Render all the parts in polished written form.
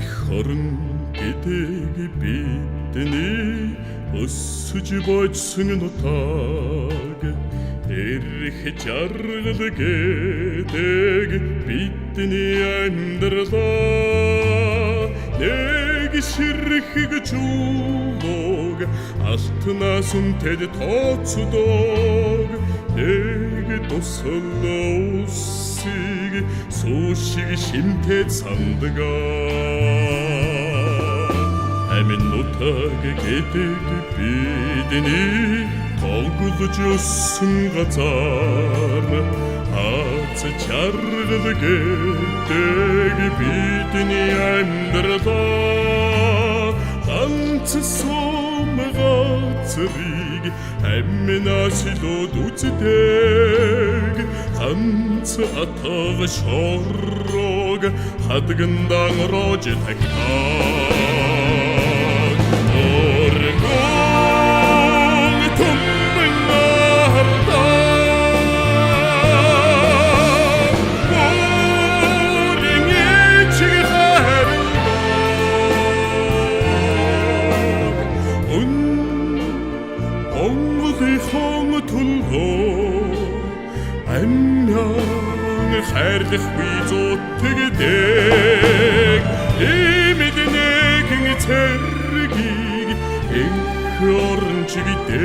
хорон гэдэг бидний өсөж бойцсон нутаг эрх жаргал гэдэг бидний амьдралаа нэг ширхэг чулууг алтнаас үнэтэд тооцдог нэг тусал усыг суушиг шимтэд сандгаа амин нутаг гэдэг бидний тоглож өссөн газар хац чаргал гэдэг бидний амьдралаа ганц сум газрыг аминаас илүүд үздэг ганц атаг шорог хадгандан рож тагтаа хайрлах үзүүлдэг имэднэгэн цэргийг их орончигдэг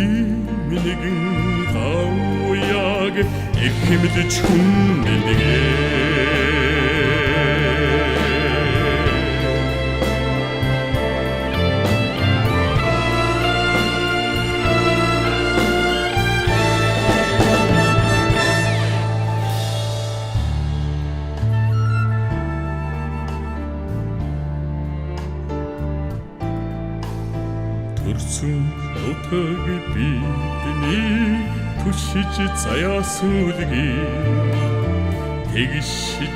имэнэгэн гауяг их хэмдэж хүнэлдэг төрсөн нутаг бидний түшиж заяасан үлгий тэгш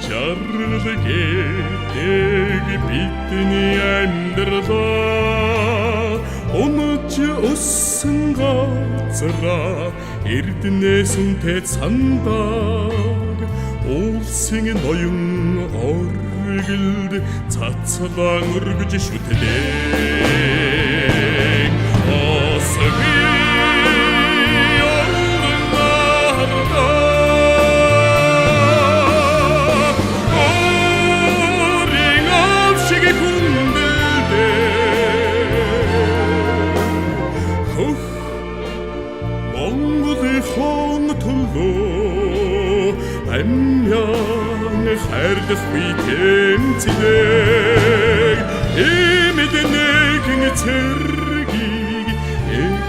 жаргал гэдэг бидний амьдралаа унаж өссөн газраа эрдэнэс үнэтэд сандаг улсын ноён оргилд цацгаан өргөж шүтдэг амян хайрлах үйтэмцдэг имэднэгэн цэргийг их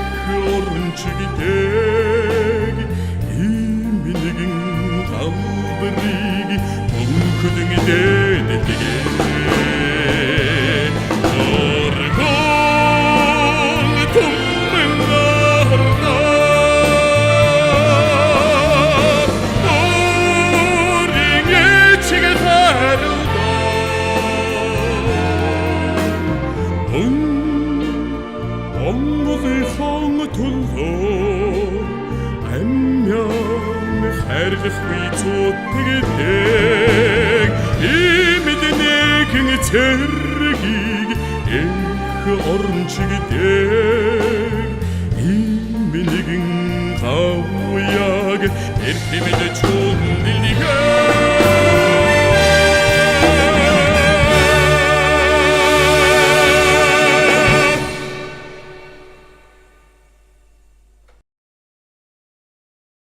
орончигдэг имэнэгэн галбарыг мөнхөдөн дээддэг хайрлах үзүүлдэг имэднэгэн цэргийг их орончигдэг имэнэгэн гауяг эрх хэмдэж хүнэлдэг